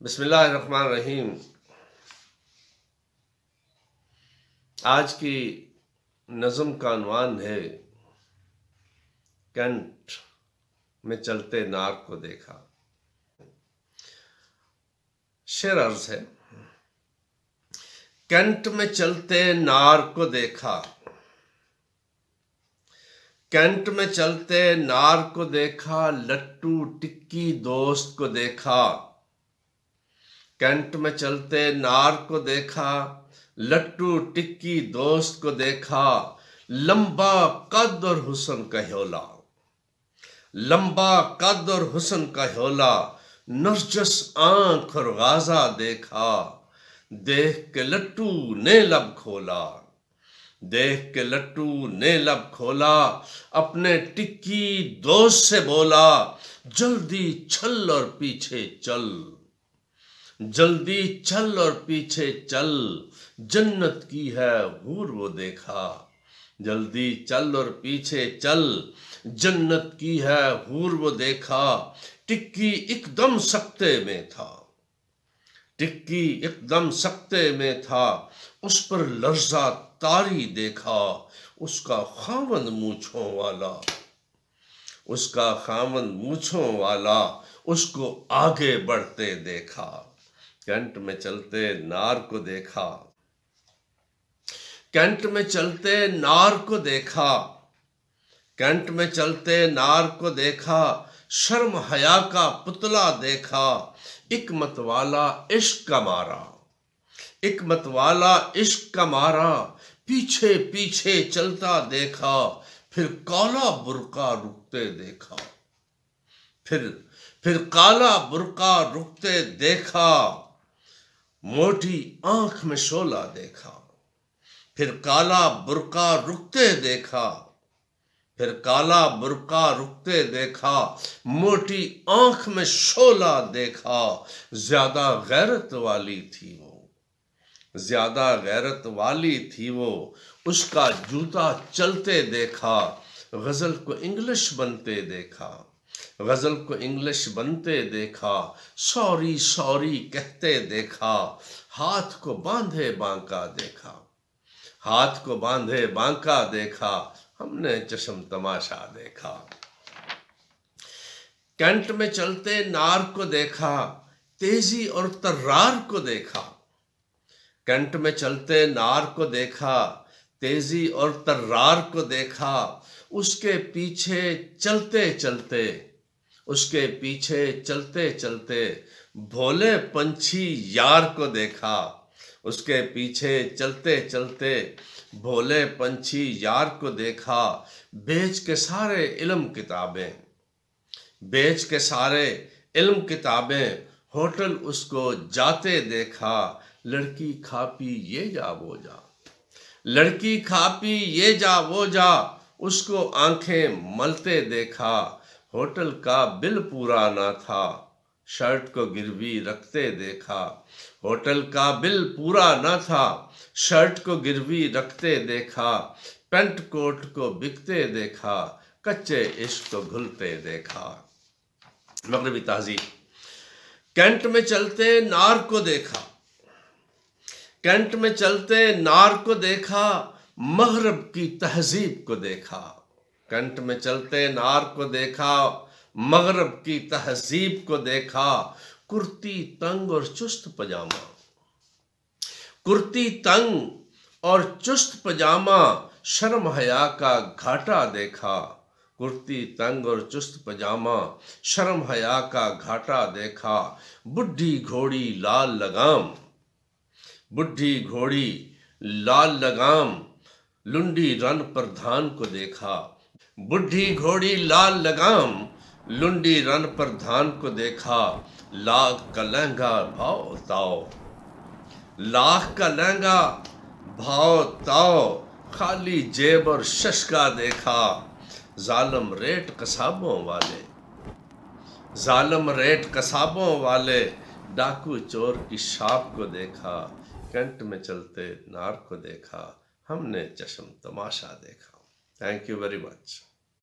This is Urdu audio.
بسم اللہ الرحمن الرحیم۔ آج کی نظم کا عنوان ہے کینٹ میں چلتے نار کو دیکھا۔ شعر عرض ہے، کینٹ میں چلتے نار کو دیکھا، کینٹ میں چلتے نار کو دیکھا، لٹو ٹکی دوست کو دیکھا۔ کینٹ میں چلتے نار کو دیکھا، لٹو ٹکی دوست کو دیکھا۔ لمبا قد اور حسن کا ہیولا، لمبا قد اور حسن کا ہیولا، نرجس آنکھ اور غازہ دیکھا۔ دیکھ کے لٹو نے لب کھولا، دیکھ کے لٹو نے لب کھولا، اپنے ٹکی دوست سے بولا، جلدی چل اور پیچھے چل، جلدی چل اور پیچھے چل، جنت کی ہے حور وہ دیکھا۔ جلدی چل اور پیچھے چل، جنت کی ہے حور وہ دیکھا۔ ٹکی ایک دم سکتے میں تھا، ٹکی ایک دم سکتے میں تھا، اس پر لرزہ طاری دیکھا۔ اس کا خاوند مونچھوں والا، اس کا خاوند مونچھوں والا، اس کو آگے بڑھتے دیکھا۔ کینٹ میں چلتے نار کو دیکھا، کینٹ میں چلتے نار کو دیکھا، کینٹ میں چلتے نار کو دیکھا۔ شرم حیا کا پتلا دیکھا، ایک مت والا عشق کا مارا، ایک مت والا عشق کا مارا، پیچھے پیچھے چلتا دیکھا۔ پھر کالا برقع رکتے دیکھا، پھر کالا برقع رکتے دیکھا، موٹی آنکھ میں شعلہ دیکھا۔ پھر کالا برقع رکتے دیکھا، پھر کالا برقع رکتے دیکھا، موٹی آنکھ میں شعلہ دیکھا۔ زیادہ غیرت والی تھی وہ، زیادہ غیرت والی تھی وہ، اس کا جوتا چلتے دیکھا۔ غزل کو انگلش بنتے دیکھا، غزل کو انگلش بنتے دیکھا، سوری سوری کہتے دیکھا۔ ہاتھ کو باندھے بانکا دیکھا، ہاتھ کو باندھے بانکا دیکھا، ہم نے چشم تماشا دیکھا۔ کینٹ میں چلتے نار کو دیکھا، تیزی اور ترار کو دیکھا۔ کینٹ میں چلتے نار کو دیکھا، تیزی اور ترار کو دیکھا۔ اس کے پیچھے چلتے چلتے، اس کے پیچھے چلتے چلتے، بھولے پنچھی یار کو دیکھا۔ اس کے پیچھے چلتے چلتے، بھولے پنچھی یار کو دیکھا۔ بیچ کے سارے علم کتابیں، بیچ کے سارے علم کتابیں، ہوٹل اس کو جاتے دیکھا۔ لڑکی کھا پی یہ جا وہ جا، لڑکی کھا پی یہ جا وہ جا، اس کو آنکھیں ملتے دیکھا۔ ہوٹل کا بل پورا نہ تھا، شرٹ کو گروی رکھتے دیکھا۔ ہوٹل کا بل پورا نہ تھا، شرٹ کو گروی رکھتے دیکھا۔ پینٹ کوٹ کو بکتے دیکھا، کچے عشق کو گھلتے دیکھا۔ مغربی تہذیب۔ کینٹ میں چلتے نار کو دیکھا، کینٹ میں چلتے نار کو دیکھا، مغرب کی تہذیب کو دیکھا۔ کینٹ میں چلتے نار کو دیکھا، مغرب کی تہذیب کو دیکھا۔ کرتی تنگ اور چست پجامہ، کرتی تنگ اور چست پجامہ، شرم حیا کا گھاٹا دیکھا۔ کرتی تنگ اور چست پجامہ، شرم حیا کا گھاٹا دیکھا۔ بڈھی گھوڑی لال لگام، بڈھی گھوڑی لال لگام، لنڈی رن پر دھان کو دیکھا۔ بڈھی گھوڑی لال لگام، لنڈی رن پر دھان کو دیکھا۔ لاکھ کا لہنگا بھاؤ تاؤ، لاکھ کا لہنگا بھاؤ تاؤ، خالی جیب اور ششکا دیکھا۔ ظالم ریٹ قصابوں والے، ظالم ریٹ قصابوں والے، ڈاکو چور کی شاپ کو دیکھا۔ کینٹ میں چلتے نار کو دیکھا، ہم نے چشم تماشا دیکھا۔ Thank you very much.